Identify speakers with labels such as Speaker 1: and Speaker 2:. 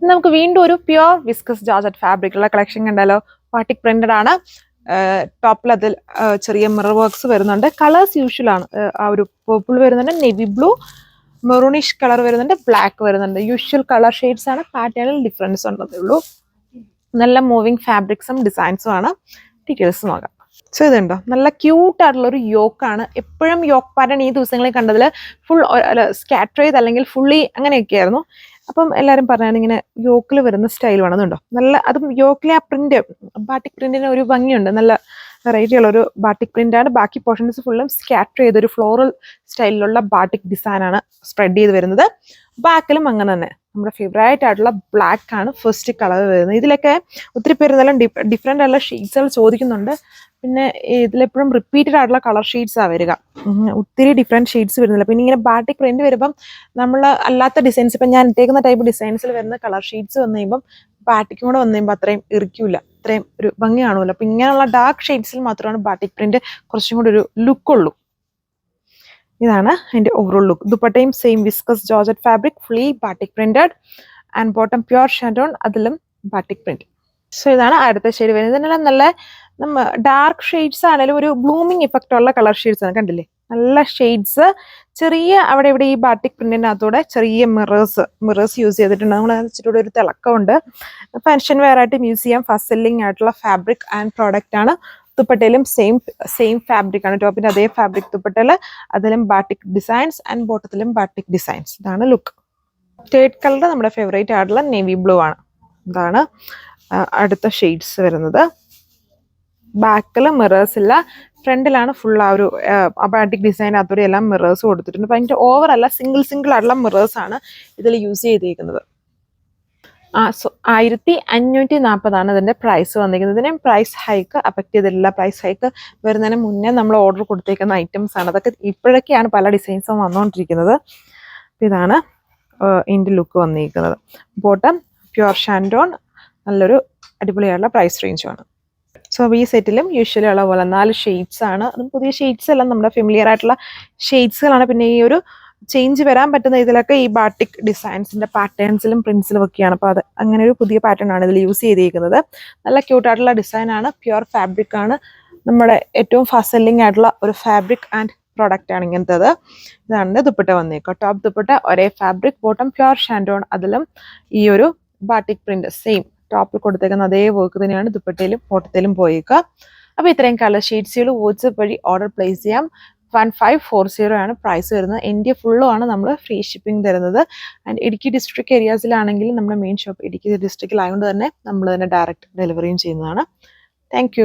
Speaker 1: നമുക്ക് വീണ്ടും ഒരു പ്യുവർ വിസ്കസ് ജോർജറ്റ് ഫാബ്രിക്കുള്ള കളക്ഷൻ കണ്ടാലോ. ബാട്ടിക് പ്രിന്റഡ് ആണ്. ടോപ്പിൽ അതിൽ ചെറിയ മിറർ വർക്ക്സ് വരുന്നുണ്ട്. കളേഴ്സ് യൂഷ്വൽ ആണ്. ആ ഒരു പർപ്പിൾ വരുന്നുണ്ട്, നേവി ബ്ലൂ, മെറൂണിഷ് കളർ വരുന്നുണ്ട്, ബ്ലാക്ക് വരുന്നുണ്ട്. യൂഷ്വൽ കളർ ഷെയ്ഡ്സ് ആണ്. പാറ്റേണിൽ ഡിഫറൻസ് ഉണ്ടതേ ഉള്ളൂ. നല്ല മൂവിങ് ഫാബ്രിക്സും ഡിസൈൻസും ആണ്. ഡീറ്റെയിൽസ് നോക്കാം. സോ ഇതുണ്ടോ, നല്ല ക്യൂട്ട് ആയിട്ടുള്ള ഒരു യോക്കാണ്. എപ്പോഴും യോക്ക് പാറ്റേൺ ഈ ദിവസങ്ങളിൽ കണ്ടതിൽ ഫുൾ സ്കാറ്റർ ചെയ്ത് അല്ലെങ്കിൽ ഫുള്ളി അങ്ങനെയൊക്കെ ആയിരുന്നു. അപ്പം എല്ലാവരും പറഞ്ഞാണ് ഇങ്ങനെ യോക്കിൽ വരുന്ന സ്റ്റൈൽ വേണമെന്നുണ്ടോ. നല്ല അതും യോക്കിലെ ആ പ്രിന്റ്, ബാട്ടിക് പ്രിന്റിന് ഒരു ഭംഗിയുണ്ട്. നല്ല വെറൈറ്റി ഉള്ള ഒരു ബാട്ടിക് പ്രിന്റ് ആണ്. ബാക്കി പോർഷൻസ് ഫുള്ളും സ്കാറ്റർ ചെയ്തൊരു ഫ്ലോറൽ സ്റ്റൈലിലുള്ള ബാട്ടിക് ഡിസൈൻ ആണ് സ്പ്രെഡ് ചെയ്ത് വരുന്നത്. ബാക്കിലും അങ്ങനെ തന്നെ നമ്മുടെ ഫേവറേറ്റ് ആയിട്ടുള്ള ബ്ലാക്ക് ആണ് ഫസ്റ്റ് കളർ വരുന്നത്. ഇതിലൊക്കെ ഒത്തിരി പേര് നല്ല ഡിഫറെൻ്റ് ആയിട്ടുള്ള ഷെയ്ഡ്സുകൾ ചോദിക്കുന്നുണ്ട്. പിന്നെ ഇതിലെപ്പോഴും റിപ്പീറ്റഡ് ആയിട്ടുള്ള കളർ ഷെയ്ഡ്സാണ് വരിക. ഒത്തിരി ഡിഫറെൻറ്റ് ഷെയ്ഡ്സ് വരുന്നില്ല. പിന്നെ ഇങ്ങനെ ബാട്ടിക് പ്രിന്റ് വരുമ്പം നമ്മൾ അല്ലാത്ത ഡിസൈൻസ്, ഇപ്പം ഞാൻ ഇട്ടേക്കുന്ന ടൈപ്പ് ഡിസൈൻസിൽ വരുന്ന കളർ ഷെയ്ഡ്സ് വന്നു കഴിയുമ്പം ബാട്ടിക്കും കൂടെ വന്നു കഴിയുമ്പോൾ അത്രയും ഇറിക്കില്ല, അത്രയും ഒരു ഭംഗി കാണുമല്ലോ. അപ്പം ഇങ്ങനെയുള്ള ഡാർക്ക് ഷെയ്ഡ്സിൽ മാത്രമാണ് ബാട്ടിക് പ്രിന്റ് കുറച്ചും കൂടി ഒരു ലുക്കുള്ളൂ. ഇതാണ് അതിൻ്റെ ഓവറോൾ ലുക്ക്. ദുപ്പട്ടയും same viscose georgette fabric, fully batik printed and bottom pure shantoon, അതിലും ബാട്ടിക് പ്രിന്റ്. സോ ഇതാണ് അടുത്ത ഷെയ്ഡ് വരുന്നത്. ഇതിനെല്ലാം നല്ല ഡാർക്ക് ഷെയ്ഡ്സ് ആണെങ്കിലും ഒരു ബ്ലൂമിങ് ഇഫക്റ്റ് ഉള്ള കളർ ഷെയ്ഡ്സ് ആണ്. കണ്ടില്ലേ, നല്ല ഷെയ്ഡ്സ്. ചെറിയ അവിടെ ഇവിടെ ഈ ബാട്ടിക് പ്രിന്റിനകത്തൂടെ ചെറിയ മിറേഴ്സ് യൂസ് ചെയ്തിട്ടുണ്ട്. നമ്മൾ വെച്ചിട്ടൂടെ ഒരു തിളക്കമുണ്ട്. ഫങ്ഷൻ വെയർ ആയിട്ടും യൂസ് ചെയ്യാം. ഫസ്റ്റ് സെല്ലിംഗ് ആയിട്ടുള്ള ഫാബ്രിക് ആൻഡ് പ്രോഡക്റ്റ് ആണ്. ദുപ്പട്ടയിലും സെയിം ഫാബ്രിക് ആണ്. ടോപ്പിന്റെ അതേ ഫാബ്രിക് ദുപ്പട്ടയില്, അതിലും ബാട്ടിക് ഡിസൈൻസ് ആൻഡ് ബോട്ടത്തിലും ബാട്ടിക് ഡിസൈൻസ്. ഇതാണ് ലുക്ക്. തേർഡ് കളർ നമ്മുടെ ഫേവറേറ്റ് ആയിട്ടുള്ള നേവി ബ്ലൂ ആണ്. ഇതാണ് അടുത്ത ഷെയ്ഡ്സ് വരുന്നത്. ബാക്കിൽ മിറേഴ്സ് ഇല്ല, ഫ്രണ്ടിലാണ് ഫുൾ ആ ഒരു ബാട്ടിക് ഡിസൈൻ. അതുവരെ എല്ലാം മിറേഴ്സ് കൊടുത്തിട്ടുണ്ട്. ഭയങ്കര ഓവർ അല്ല, സിംഗിൾ ആയിട്ടുള്ള മിറേഴ്സ് ആണ് ഇതിൽ യൂസ് ചെയ്തിരിക്കുന്നത്. 1540 ഇതിന്റെ പ്രൈസ് വന്നിരിക്കുന്നത്. ഇതിനെ പ്രൈസ് ഹൈക്ക് അഫക്ട് ചെയ്തിട്ടില്ല. പ്രൈസ് ഹൈക്ക് വരുന്നതിന് മുന്നേ നമ്മൾ ഓർഡർ കൊടുത്തേക്കുന്ന ഐറ്റംസ് ആണ്. അതൊക്കെ ഇപ്പോഴൊക്കെയാണ് പല ഡിസൈൻസും വന്നുകൊണ്ടിരിക്കുന്നത്. ഇതാണ് ഇതിന്റെ ലുക്ക് വന്നിരിക്കുന്നത്. ബോട്ടം പ്യുവർ ഷാൻഡോൺ, നല്ലൊരു അടിപൊളിയായിട്ടുള്ള പ്രൈസ് റേഞ്ചുമാണ്. സോ ഈ സെറ്റിലും യൂഷ്വലി ഉള്ള പോലെ 4 ഷെയ്ഡ്സ് ആണ്. അതും പുതിയ ഷെയ്ഡ്സ് എല്ലാം നമ്മുടെ ഫെമിലിയർ ആയിട്ടുള്ള ഷെയ്ഡ്സുകളാണ്. പിന്നെ ഈ ഒരു ചേഞ്ച് വരാൻ പറ്റുന്ന ഇതിലൊക്കെ ഈ ബാട്ടിക് ഡിസൈൻസിന്റെ പാറ്റേൺസിലും പ്രിന്റ്സിലും ഒക്കെയാണ്. അപ്പോൾ അത് അങ്ങനെ ഒരു പുതിയ പാറ്റേൺ ആണ് ഇതിൽ യൂസ് ചെയ്തിരിക്കുന്നത്. നല്ല ക്യൂട്ടായിട്ടുള്ള ഡിസൈൻ ആണ്. പ്യുവർ ഫാബ്രിക് ആണ്. നമ്മുടെ ഏറ്റവും ഫാസ്റ്റ് സെല്ലിംഗ് ആയിട്ടുള്ള ഒരു ഫാബ്രിക് ആൻഡ് പ്രോഡക്റ്റ് ആണ് ഇങ്ങനത്തത്. ഇതാണ് ദുപ്പട്ട വന്നേക്കുക. ടോപ്പ് ദുപ്പട്ട ഒരേ ഫാബ്രിക്, ബോട്ടം പ്യുവർ ഷാൻഡോൺ, അതിലും ഈ ഒരു ബാട്ടിക് പ്രിന്റ് സെയിം ടോപ്പിൽ കൊടുത്തേക്കുന്ന അതേ വർക്ക് തന്നെയാണ് ദുപ്പട്ടയിലും ബോട്ടത്തിലും പോയേക്കുക. അപ്പോൾ ഇത്രയും കളർ ഷെയ്ഡ്സുകൾ വാട്സ്ആപ്പ് വഴി ഓർഡർ പ്ലേസ് ചെയ്യാം. 1540 ആണ് പ്രൈസ് വരുന്നത്. ഇന്ത്യ ഫുള്ളും ആണ് നമ്മൾ ഫ്രീ ഷിപ്പിംഗ് തരുന്നത്. ആൻഡ് ഇടുക്കി ഡിസ്ട്രിക്ട് ഏരിയാസിലാണെങ്കിലും നമ്മുടെ മെയിൻ ഷോപ്പ് ഇടുക്കി ഡിസ്ട്രിക്റ്റിലായതുകൊണ്ട് തന്നെ നമ്മൾ തന്നെ ഡയറക്റ്റ് ഡെലിവറിയും ചെയ്യുന്നതാണ്. താങ്ക്